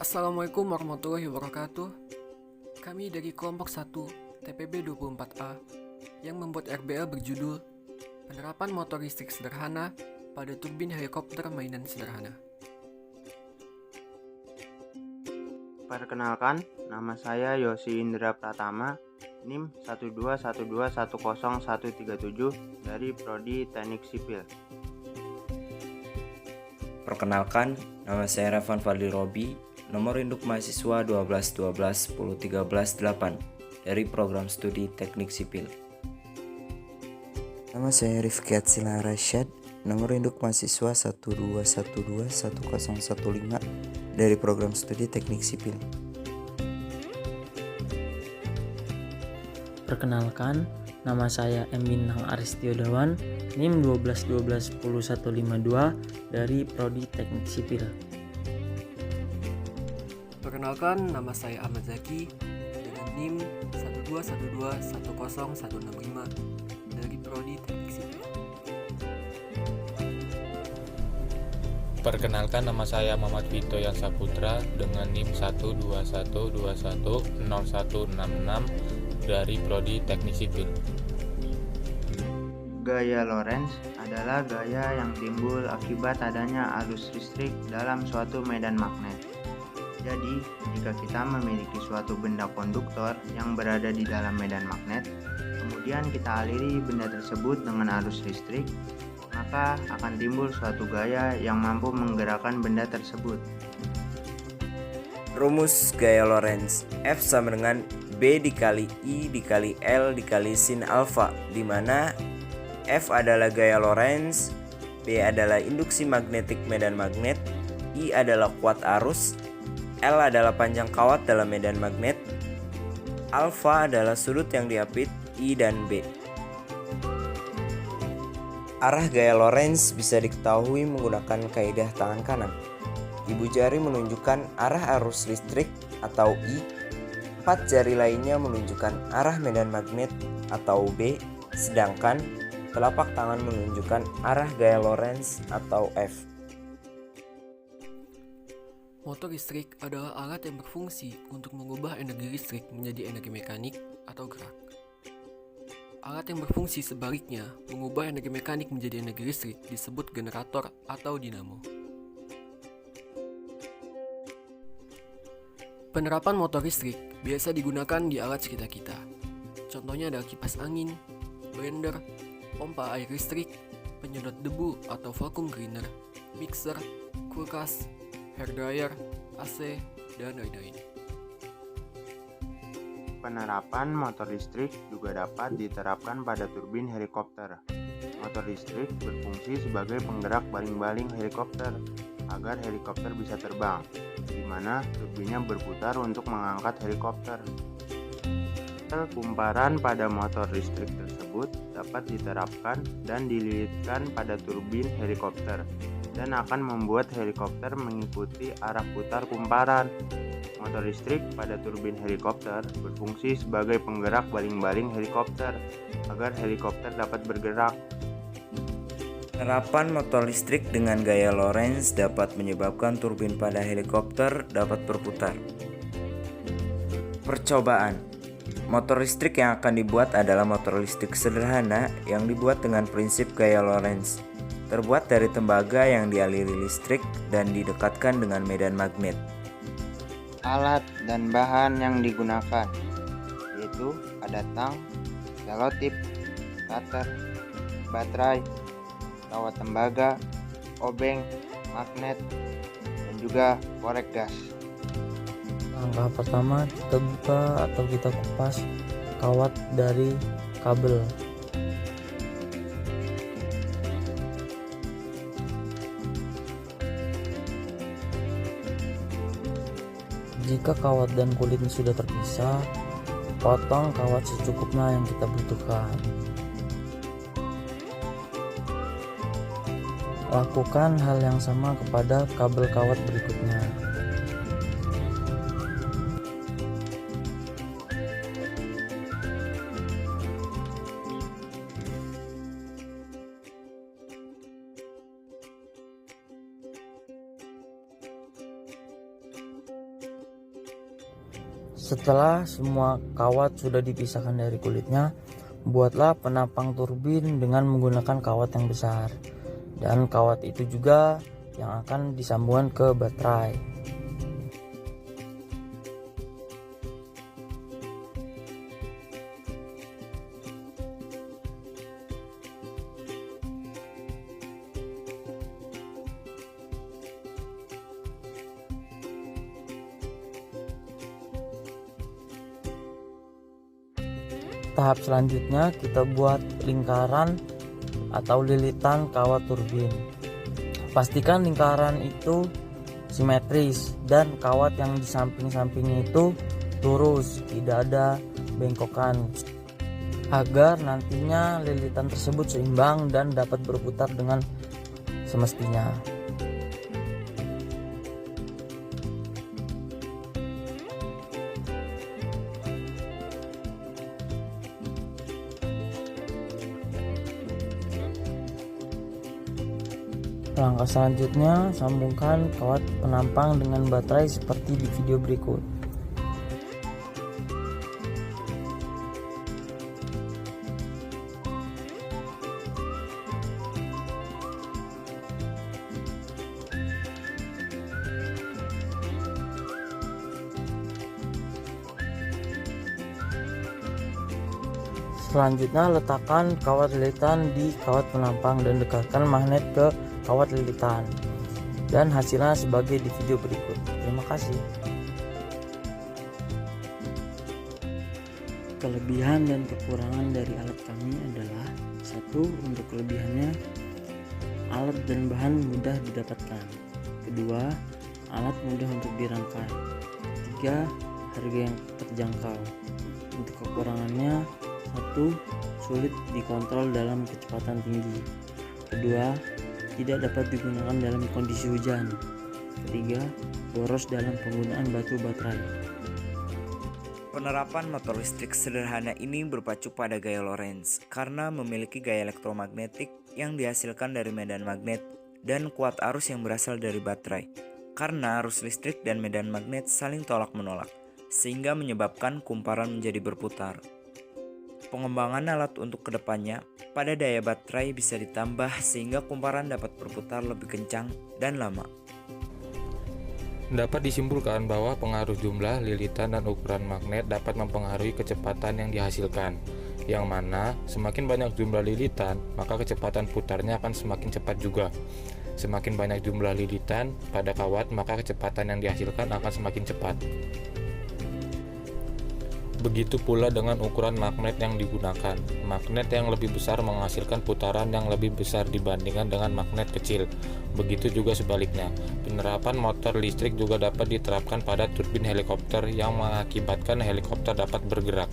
Assalamualaikum warahmatullahi wabarakatuh. Kami dari kelompok 1 TPB 24A yang membuat RBL berjudul Penerapan Motor Listrik Sederhana pada Turbin Helikopter Mainan Sederhana. Perkenalkan, nama saya Yosi Indra Pratama, NIM 121210137 dari Prodi Teknik Sipil. Perkenalkan, nama saya Revan Fadli Robi, nomor induk mahasiswa 12 dari program studi Teknik Sipil. Nama saya Rifki Atsila Rasyad, nomor induk mahasiswa 12121015 dari program studi Teknik Sipil. Perkenalkan, nama saya M. Bintang Aristio Dawan, NIM 12 dari Prodi Teknik Sipil. Perkenalkan, nama saya Ahmad Zaki dengan NIM 121210165 dari Prodi Teknik Sipil. Perkenalkan, nama saya Muhammad Vito Yang Saputra dengan NIM 121210166 dari Prodi Teknik Sipil. Gaya Lorentz adalah gaya yang timbul akibat adanya arus listrik dalam suatu medan magnet. Jadi, jika kita memiliki suatu benda konduktor yang berada di dalam medan magnet, kemudian kita aliri benda tersebut dengan arus listrik, maka akan timbul suatu gaya yang mampu menggerakkan benda tersebut. Rumus gaya Lorentz, F sama dengan B dikali I dikali L dikali sin alfa, di mana F adalah gaya Lorentz, B adalah induksi magnetik medan magnet, I adalah kuat arus, L adalah panjang kawat dalam medan magnet, alfa adalah sudut yang diapit I dan B. Arah gaya Lorentz bisa diketahui menggunakan kaidah tangan kanan. Ibu jari menunjukkan arah arus listrik atau I, 4 jari lainnya menunjukkan arah medan magnet atau B, sedangkan telapak tangan menunjukkan arah gaya Lorentz atau F. Motor listrik adalah alat yang berfungsi untuk mengubah energi listrik menjadi energi mekanik atau gerak. Alat yang berfungsi sebaliknya, mengubah energi mekanik menjadi energi listrik, disebut generator atau dinamo. Penerapan motor listrik biasa digunakan di alat sekitar kita. Contohnya adalah kipas angin, blender, pompa air listrik, penyedot debu atau vacuum cleaner, mixer, kulkas, hair dryer, AC, dan lain-lain. Penerapan motor listrik juga dapat diterapkan pada turbin helikopter. Motor listrik berfungsi sebagai penggerak baling-baling helikopter agar helikopter bisa terbang, di mana turbinnya berputar untuk mengangkat helikopter. Kumparan pada motor listrik tersebut dapat diterapkan dan dililitkan pada turbin helikopter dan akan membuat helikopter mengikuti arah putar kumparan. Motor listrik pada turbin helikopter berfungsi sebagai penggerak baling-baling helikopter agar helikopter dapat bergerak. Penerapan motor listrik dengan gaya Lorentz dapat menyebabkan turbin pada helikopter dapat berputar. Percobaan. Motor listrik yang akan dibuat adalah motor listrik sederhana yang dibuat dengan prinsip gaya Lorentz. Terbuat dari tembaga yang dialiri listrik dan didekatkan dengan medan magnet. Alat dan bahan yang digunakan yaitu ada tang, selotip, cutter, baterai, kawat tembaga, obeng, magnet, dan juga korek gas. Langkah pertama, kita buka atau kita kupas kawat dari kabel. Jika kawat dan kulitnya sudah terpisah, potong kawat secukupnya yang kita butuhkan. Lakukan hal yang sama kepada kabel kawat berikutnya. Setelah semua kawat sudah dipisahkan dari kulitnya, buatlah penampang turbin dengan menggunakan kawat yang besar. Dan kawat itu juga yang akan disambungkan ke baterai. Tahap selanjutnya kita buat lingkaran atau lilitan kawat turbin. Pastikan lingkaran itu simetris dan kawat yang di samping-sampingnya itu lurus, tidak ada bengkokan, agar nantinya lilitan tersebut seimbang dan dapat berputar dengan semestinya. Langkah selanjutnya, sambungkan kawat penampang dengan baterai seperti di video berikut. Selanjutnya, letakkan kawat lilitan di kawat penampang dan dekatkan magnet ke kawat lilitan, dan hasilnya sebagai di video berikut. Terima kasih. Kelebihan dan kekurangan dari alat kami adalah: 1. Untuk kelebihannya, alat dan bahan mudah didapatkan. 2. Alat mudah untuk dirangkai. 3. Harga yang terjangkau. Untuk kekurangannya, 1. Sulit dikontrol dalam kecepatan tinggi. 2. Tidak dapat digunakan dalam kondisi hujan. 3. Boros dalam penggunaan batu baterai. Penerapan motor listrik sederhana ini berpacu pada gaya Lorentz karena memiliki gaya elektromagnetik yang dihasilkan dari medan magnet dan kuat arus yang berasal dari baterai, karena arus listrik dan medan magnet saling tolak-menolak, sehingga menyebabkan kumparan menjadi berputar. Pengembangan alat untuk kedepannya, pada daya baterai bisa ditambah sehingga kumparan dapat berputar lebih kencang dan lama. Dapat disimpulkan bahwa pengaruh jumlah, lilitan, dan ukuran magnet dapat mempengaruhi kecepatan yang dihasilkan, yang mana semakin banyak jumlah lilitan, maka kecepatan putarnya akan semakin cepat juga. Semakin banyak jumlah lilitan pada kawat, maka kecepatan yang dihasilkan akan semakin cepat. Begitu pula dengan ukuran magnet yang digunakan. Magnet yang lebih besar menghasilkan putaran yang lebih besar dibandingkan dengan magnet kecil. Begitu juga sebaliknya. Penerapan motor listrik juga dapat diterapkan pada turbin helikopter yang mengakibatkan helikopter dapat bergerak.